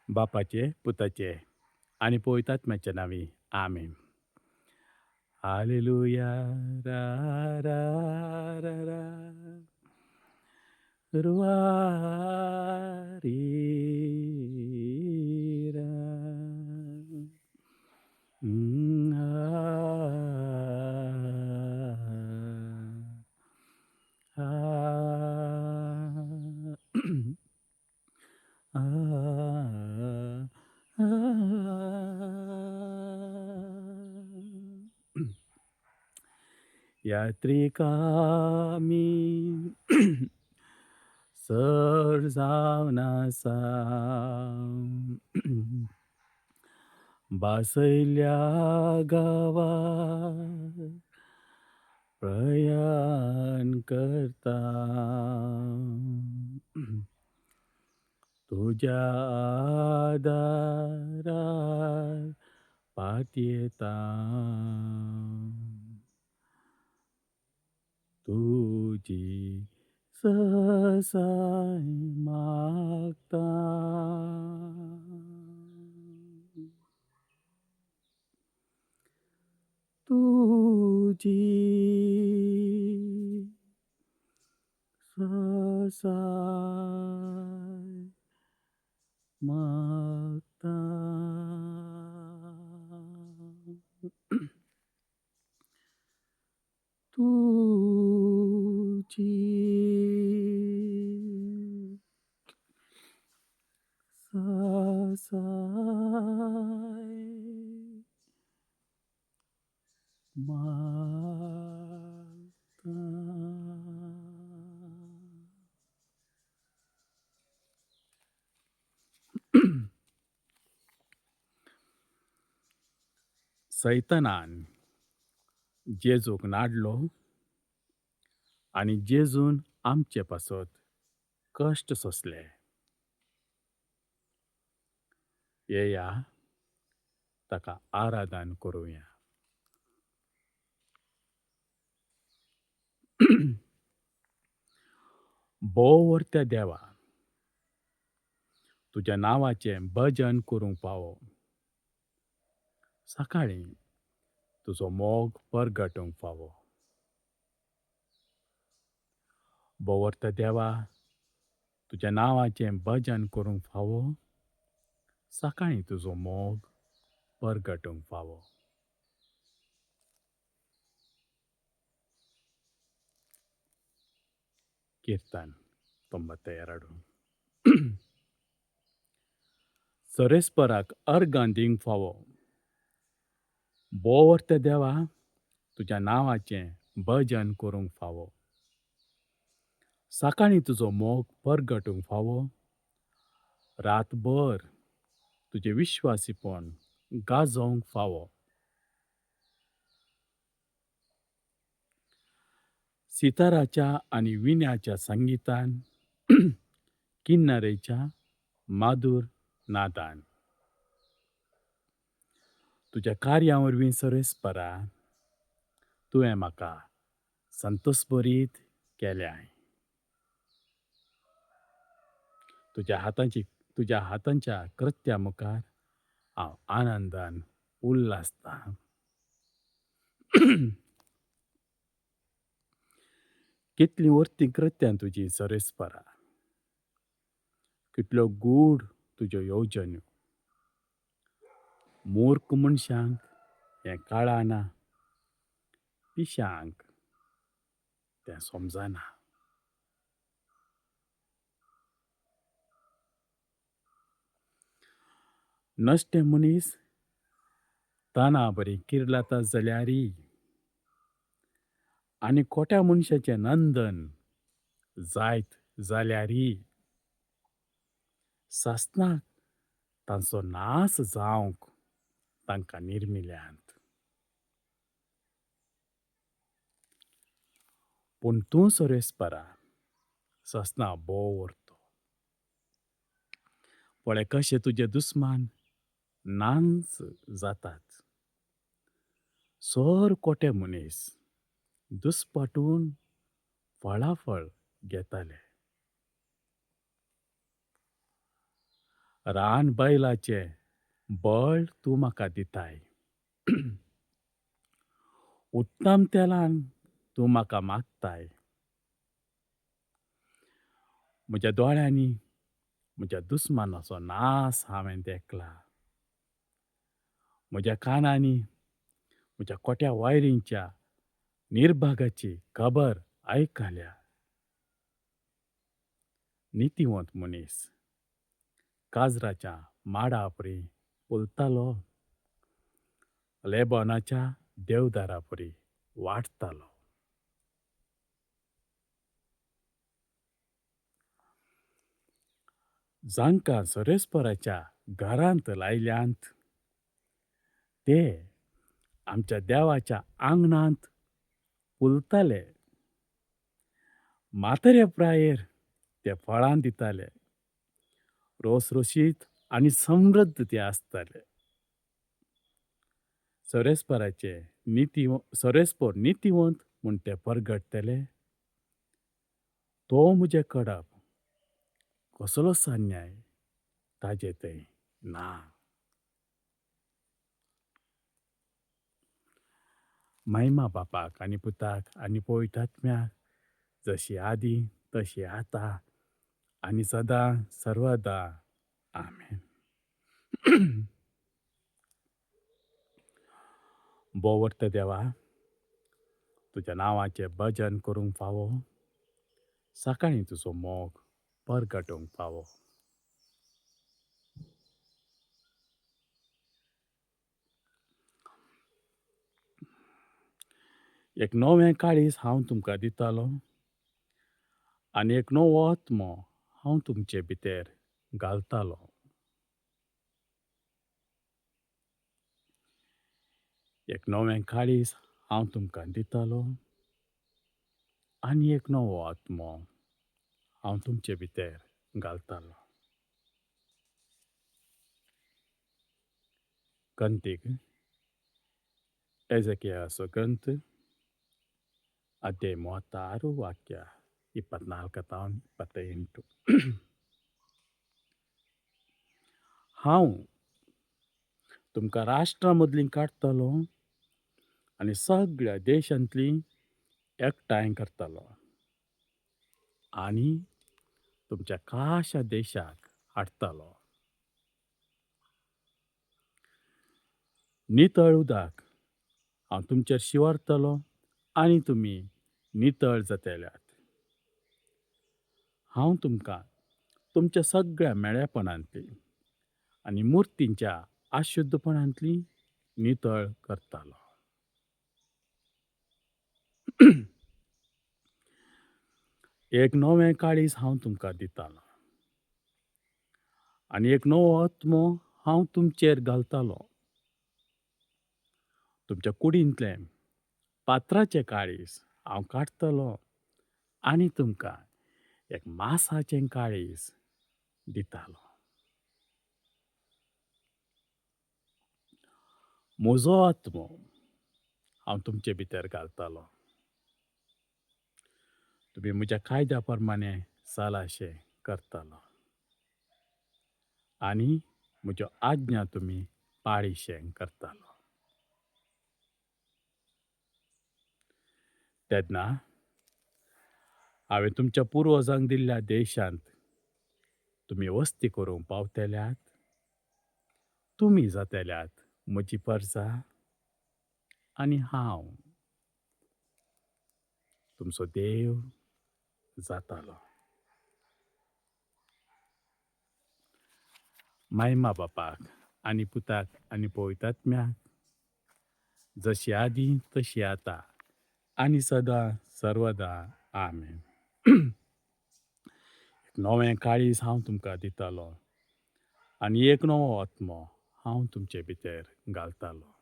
बापाचे, पुताचे आणि पवित्रात्म्याच्या नावी आमेन. हालेलुया. रा, रा, रा, रा. रुवारी रा. आ, आ, आ, यात्रिकामी सर जावन आसा बासयल्या गावा प्रयाण करता तुझ्या आदारात पातयेता तुझी ससाय मागता तुझी ससाय मागता तुझी ससाय मागता. सैतानान जेजूक नाडलो आणि जेजून आमचे पासत कश्ट सोंसले. येया ताका आराधन करुया. बोवर्त्या देवा, तुझ्या नावाचे भजन करूंक पावो. सकाळी तुजो मोग परगटूंक फावो. बोवर्त्या देवा, तुझ्या नावाचे भजन करूंक फावो. सकाळी तुजो मोग परगटूंक फावो. कीर्तन 92. सरेस्पराक अर्गां दिवंक फावो. बोवर्त्या देवा, तुझ्या नावाचें भजन करूंक फावो. सकाळी तुजो मोग परगटूंक फावो. रातभर तुजें विश्वासीपण गाजोवंक फावो. सिताराच्या आनी विण्याच्या संगीतान किन्नरेच्या मादूर नादान तुज्या कार्यां वरवीं सरेस्परा तुवें म्हाका संतोषभरीत केल्याय. तुज्या हातांच्या कृत्या मुखार हांव आनंदान उल्हासतां. कितलीं वर्ती कृत्यां तुजीं सरेस्परा. कितल्यो गूढ तुज्यो येवजण्यो. मूर्ख मनशांक हें कळना. पिश्यांक तें समजना. नश्टे मनीस ताना बरी किर्लाता जाल्यारी आनी खोट्या मनशाचें नंदन जायत जाल्यारी सासणाक तांचो नास जावंक तांकां निर्मिल्यांत. पूण तूं सरेस्परा ससना बोव व्हरतो. पळय कशे तुजे दुस्मान नांच जातात. सर कोटे मनीस दुस्पाटून फळाफळ घेताले. रान बैलाचे बळ तूं म्हाका दिताय. उत्तम तेलान तूं म्हाका मागताय. म्हज्या दोळ्यांनी म्हज्या दुस्मानाचो नास हांवें देखला. म्हज्या कानांनी म्हज्या खोट्या वायरींच्या निर्भागाची खबर आयकल्या. नितीवंत मनीस काजराच्या माडा परी फुलतालो, लेबोनाच्या देवदारा परी वाडटालो. जांकां सोरेस्पराच्या घरांत लायल्यांत ते आमच्या देवाच्या आंगणांत फुलताले. म्हाताऱ्या प्रायेर ते फळां दिताले. रोसरोशीत आनी समृद्ध ते आसताले. सोरेस्पोर नितीवंत म्हूण ते परगडटले. तो म्हजे कडप कसलोच अन्याय ताजे थंय ना. महिमा बापाक आनी पुताक आनी पवित्र आत्म्याक, जशी आदी तशी आतां आनी सदां सर्वदा. आमेन. बोवर्त देवा, तुज्या नांवाचें भजन करूंक फावो, सकाळीं तुजो मोग परगटूंक फावो. एक नवें काळीज हांव तुमकां दितालो आनी एक नवो आत्मो हांव तुमचे भितर घालतालो. एक नवें काळीज हांव तुमकां दितालो आनी एक नवो आत्मो हांव तुमचे भितर घालतालो. ಕಂತಿಗೆ ಎಜೆಕಿಯಾಸು ಗ್ರಂಥ ಅಧ್ಯಾಯ 36 ವಾಕ್ಯ 24-28. हांव तुमकां राष्ट्रां मदलीं काडटलो आनी सगळ्या देशांतलीं एकठांय करतलो आनी तुमच्या खाशा देशाक हाडटलो. नितळ उदक हांव तुमचेर शिंवरतलो आनी तुमी नितळ जातल्यात. हांव तुमकां तुमच्या सगळ्या मेळ्यापणांतली आनी मुर्तींच्या अशुद्धपणांतली नितळ करतलो. एक नवें काळीज हांव तुमकां दितालो आनी एक नवो आत्मो हांव तुमचेर घालतालो. तुमच्या कुडींतलें पात्राचें काळीज हांव काडटलो आनी तुमकां एक मांसाचें काळीज दितालो. म्हजो आत्मो हांव तुमचे भितर घालतालो. तुमी म्हज्या कायद्या प्रमाणें चलाशें करतलो आनी म्हज्यो आज्ञा तुमी पाळीशें करतलो. तेन्ना हांवें तुमच्या पुर्वजांक दिल्ल्या देशांत तुमी वस्ती करूंक पावतल्यात. तुमी जातल्यात म्हजी परजा आनी हांव तुमचो देव जातालो. महिमा बापाक आनी पुताक आनी पवित्र आत्म्याक, जशी आदी तशी आतां आनी सदां सर्वदा. आमेन. एक नवें काळीज हांव तुमकां दितालो आनी एक नवो आत्मो हांव तुमचे भितर घालतालो.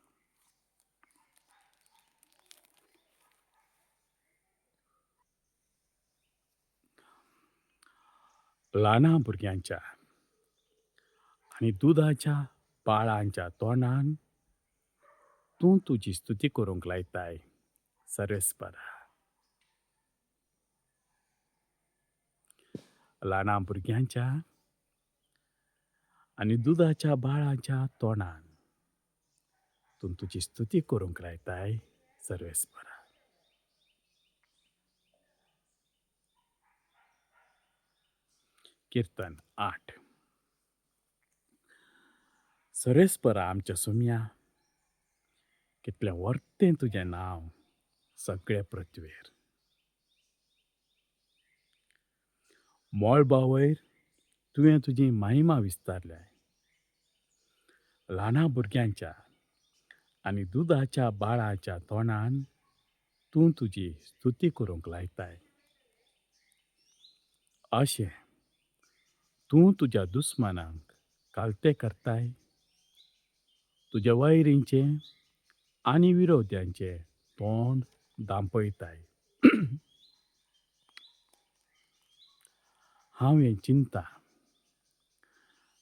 ल्हाना भुरग्यांच्या आनी दुदाच्या बाळांच्या तोंडान तूं तुजी स्तुती करूंक लायताय, सर्वेस्परा. ल्हाना भुरग्यांच्या आणि दुधाच्या बाळाच्या तोंडान तूं तुजी स्तुती करूंक लायताय सर्वेस्परा. कीर्तन 8. सर्वेस्परा आमच्या सुम्या, कितलें वर्तें तुजें नांव सगळे पृथ्वीर. मोळबावयर तुवें तुजी महिमा विस्तारल्या. ल्हाना भुरग्यांच्या आनी दुधाच्या बाळाच्या तोंडान तूं तुजी स्तुती करूंक लायताय. अशें तूं तुज्या दुस्मानांक कालते करताय, तुज्या वैरींचे आनी विरोध्यांचे तोंड धांपयताय. हांव हें चिंतां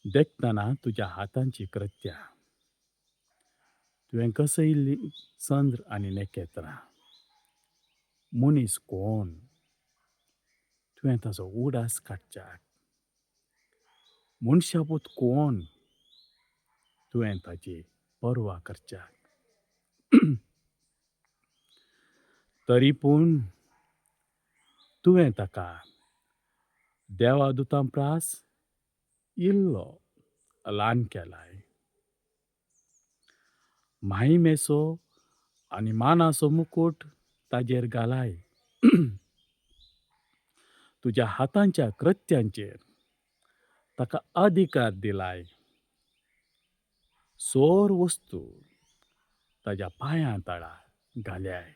देखतना तुज्या हातांची कृत्यां. तुवें कसयिल्लीं चंद्र आनी नखेत्रां. मनीस कोण तुवें ताचो उडास काडच्याक? मनशापूत कोण तुवें ताची पर्वा करच्याक? तरी पूण तुवें ताका देवादुतांपरास इल्लो ल्हान केलाय. माहिमेचो आनी मानाचो मुकूट ताजेर घालाय. तुज्या हातांच्या कृत्यांचेर ताका अधिकार दिलाय. सोर वस्तू ताज्या पांयां तळा घाल्याय.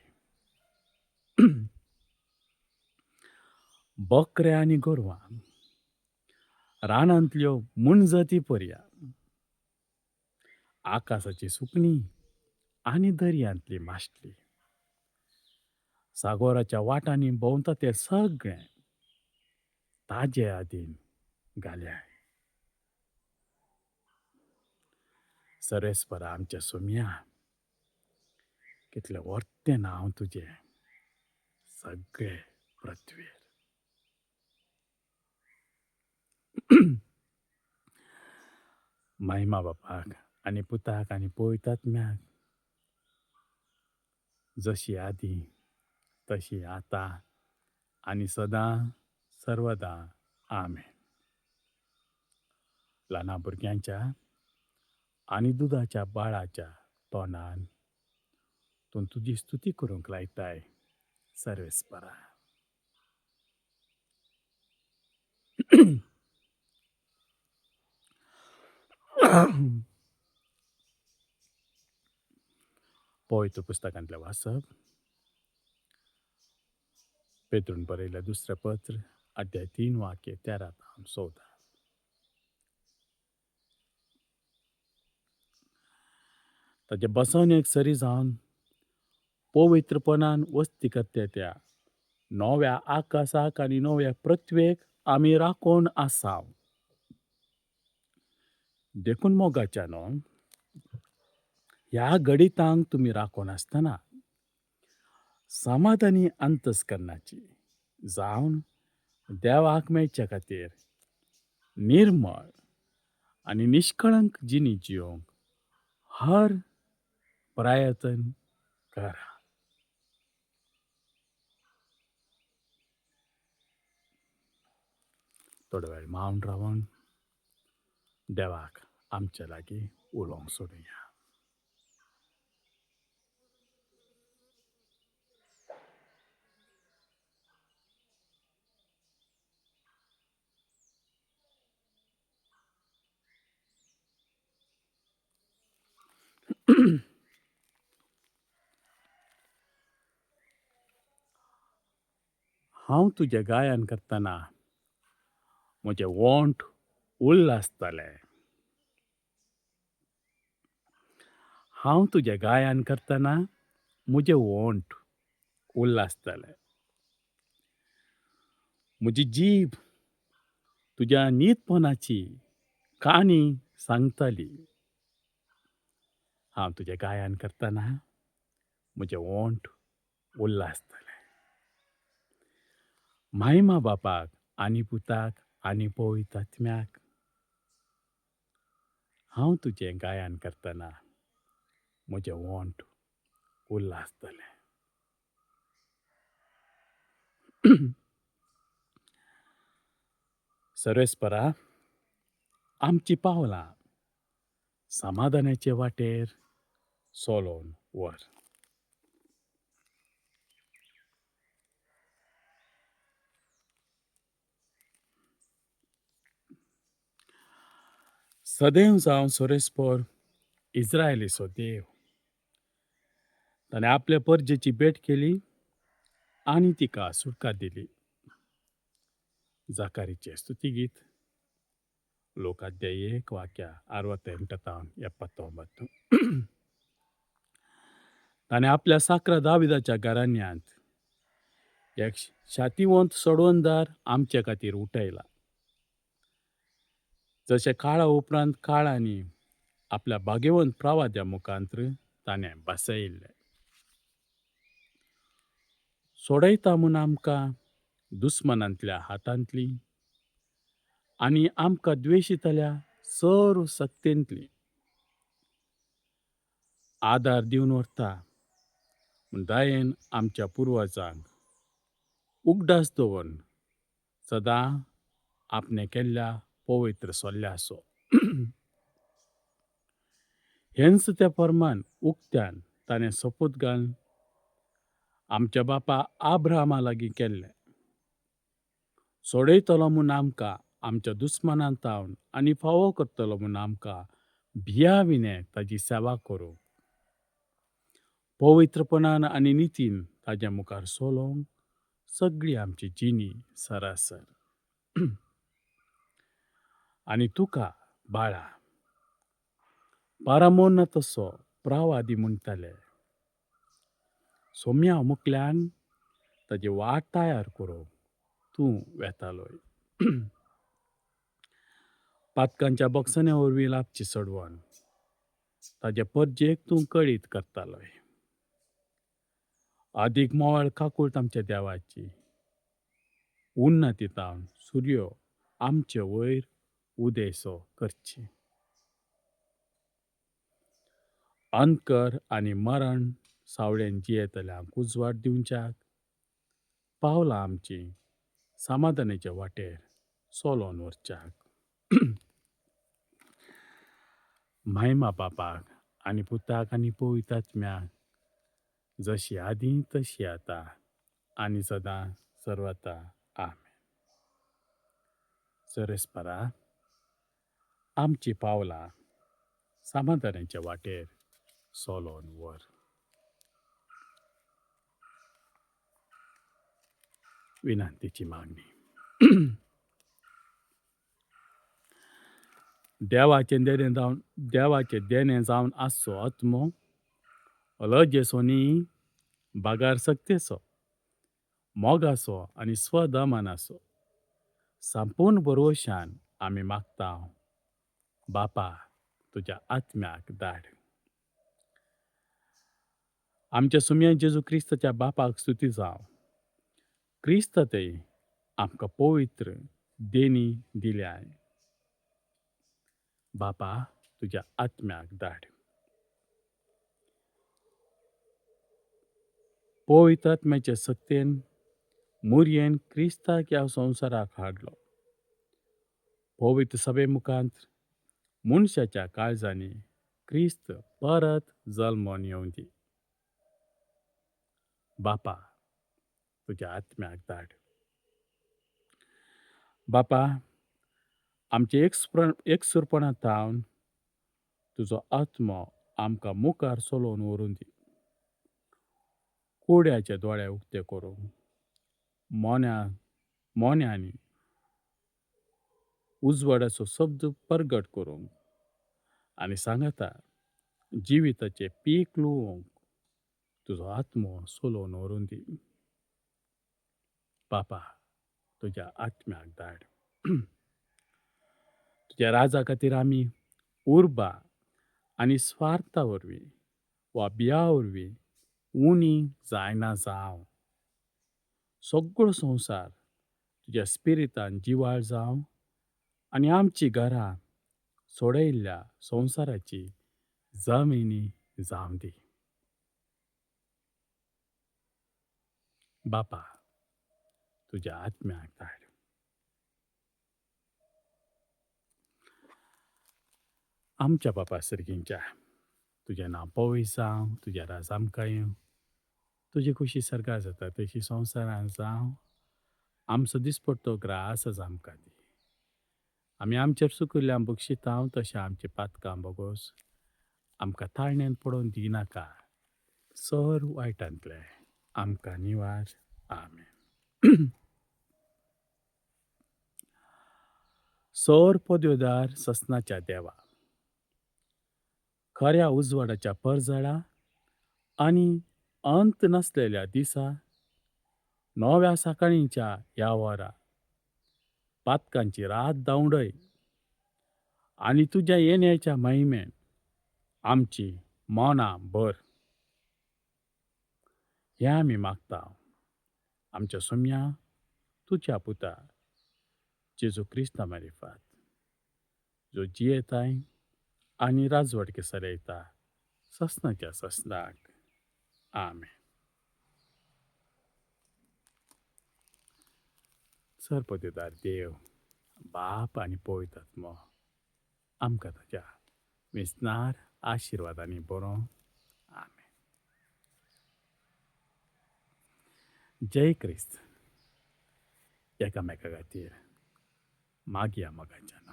बकरे आनी गोरवां, रानांतल्यो मुणजती पर्यां, आकाशाची सुकणीं आनी दर्यांतली माश्टली, सागोराच्या वाटांनी भोंवता तें सगळें ताजे आदीन घाल्याय. सर्वेस्परा आमच्या सुम्या, कितलें वर्तें नांव तुजें सगळे पृथ्वीर. महिमा बापाक आनी पुताक आनी पवित्रात्म्याक, जशी आदीं तशी आतां आनी सदां सर्वदा आमेन. ल्हाना भुरग्यांच्या आनी दुधाच्या बाळाच्या तोंडान तूं तुजी स्तुती करूंक लायताय सर्वेस्परा. पवित्र पुस्तकांतलें वाचप. पेद्रून बरयलें दुसरें पत्र अध्याय 3 वाक्य 13 ta 14. ताचे बसवणेक सरी जावन पवित्रपणान वस्ती करते त्या नव्या आकाशाक आनी नव्या पृथ्वेक आमी राखोन आसाव. देखून मोगाच्यानो, ह्या घडितांक तुमी राखोन आसतना समाधानी अंतस्करणाची जावन देवाक मेळचे खातीर निर्मळ आनी निश्कळंक जिणी जिवंक हर प्रयत्न करा. थोडो वेळ मौन रावन देवाक आमचे लागीं उलोवंक सोडुया. हांव तुजें गायन करतना म्हजें वोंट उल्हासतलें. हांव तुजें गायन करतना म्हजें वोंट उल्हासतलें. म्हजी जीब तुज्या नीतपणाची काणी सांगतली. हांव तुजें गायन करतना म्हजें वोंट उल्हासतलें. महिमा बापाक आनी पुताक आनी पवित्रात्म्याक, हांव तुजें गायन करतना म्हजें ओंठ उल्हासतलें. सर्वेस्परा, आमची पावलां समाधानाचे वाटेर सोलोन व्हर. सदैव जावं सोरेस्पोर इस्रायलीचो देव. ताणें आपल्या परजेची भेट केली आनी तिका सुटका दिली. जाकारीचें स्तुतिगीत ಲೋಕಾಧ್ಯಾಯ 68-79. ताणें आपल्या साकरा दाविदाच्या घराण्यांत एक शातिवंत सोडवणदार आमचे खातीर उठयला. जशें काळा उपरांत काळांनी आपल्या भाग्यवंत प्रवाद्या मुखांत्र ताणें बसयिल्लें. सोडयता म्हूण आमकां दुस्मनांतल्या हातांतली आनी आमकां द्वेशितल्या सर्व सत्तेंतली आदार दिवन व्हरता म्हूण दयेन आमच्या पुर्वजांक उगडास दवरून सदां आपणे केल्ल्या पवित्र सोल्ल्याचो हेंच त्या फर्मान उक्त्यान ताणें सोपूत घालन आमच्या बापा आब्राहामा लागीं केल्लें. सोडयतलो म्हूण आमकां आमच्या दुस्मनांतावन आनी फावो करतलो म्हूण आमकां भियाविने ताजी सेवा करूंक पवित्रपणान आनी नितीन ताजे मुखार सोलोवंक सगळी आमची जिणी सरासर. आनी तुका बाळा पारामोन तसो प्रावादी म्हणटाले सोम्या मुखल्यान ताजी वाट तयार करूंक तूं वेतालोय. पातकांच्या बॉक्सने वरवीं लाभची चडवण ताजे परजेक तूं कळीत करतालोय. अदीक मोवाळ काकूळट आमच्या देवाची उन्नती तावन सूर्यो आमचे वयर उदेसो करची. अंधकर आनी मरण सावळेन जियेतल्यांक उजवाड दिवच्याक पावलां आमची समाधानाचे वाटेर सोलोन व्हरच्याक. महिमा बापाक आनी पुताक आनी पवित्र आत्म्याक जशी आदीं तशी आतां आनी सदां सर्वता आमेन. सर्वेस्परा, आमची पावलां समाधानाच्या वाटेर सोलोन व्हर. विनंतीची मागणी. देवाचे देणे जावन आसचो आत्मो अलजेसोनी बागार सक्तेचो मोगाचो आनी स्वदमानाचो संपूर्ण भरवशान आमी मागता बापा तुज्या आत्म्याक धाड. आमच्या सुम्या जेजू क्रिस्ताच्या बापाक स्तुती जावं. क्रिस्त ते आमकां पवित्र देणी दिल्याय. बापा तुज्या आत्म्याक धाड. पवित्र आत्म्याचे सक्तेन मुरयेन क्रिस्ताक ह्या संवसाराक हाडलो. पवित्र सभे मुखांत मनशाच्या काळजांनी क्रिस्त परत जल्मोन येवं दी. बापा तुज्या आत्म्याक धाड. बापा आमचे एकसुरपणांतावन तुजो आत्मो आमकां मुखार सोलोवन व्हरून दी. कुड्याचे दोळे उक्ते करूंक मोन्यांनी उजवाडाचो शब्द परगट करूंक आनी सांगाता जिविताचे पीक लुवंक तुजो आत्मो सोलोवन व्हरून दी. बापा तुज्या आत्म्याक धाड. तुज्या राजा खातीर आमी उर्बा आनी स्वार्था वरवीं वा बिया वरवीं उणी जायना जावं. सगळो संवसार तुज्या स्पिरितान जिवाळ जावं आनी आमची घरां सोडयिल्ल्या संवसाराची जमिनी जावं दी. बापा, तुज्या आत्म्याक धाड. आमच्या बापा सर्गींच्या, तुजें नांव पवित्र जावं, तुजें राज आमकां येवं, तुजी खुशी सर्गा जाता तशी संवसारांत जावं. आमचो दिसपट्टो ग्रास आज आमकां दी. आमी आमचेर चुकिल्ल्यां बक्षितांव तशें आमची पातकां बोगोस आमकां ताळणेन पडोवन दिनाका. सर वायटांतले आमकां निवार. आमेन. सौर पोद्योदार ससनाच्या देवा, खऱ्या उजवाडाच्या परजळा आनी अंत नासलेल्या दिसा, नव्या सकाळींच्या ह्या वरा पातकांची रात दावंडय आनी तुज्या येण्याच्या महिमेन आमची मोना भर. हें आमी मागता आमच्या सोम्या तुज्या पुता जेजू क्रिस्ता मारिफात, जो जियेताय आनी राजवट केसरयता ससनाच्या ससनाक. आमेन. सरपोतेदार देव, बाप आनी पवित्र आत्मो आमकां ताच्या मेजनार आशिर्वादांनी बरो. आमेन. जय क्रिस्त. एकामेका खातीर मागया मोगाच्यान.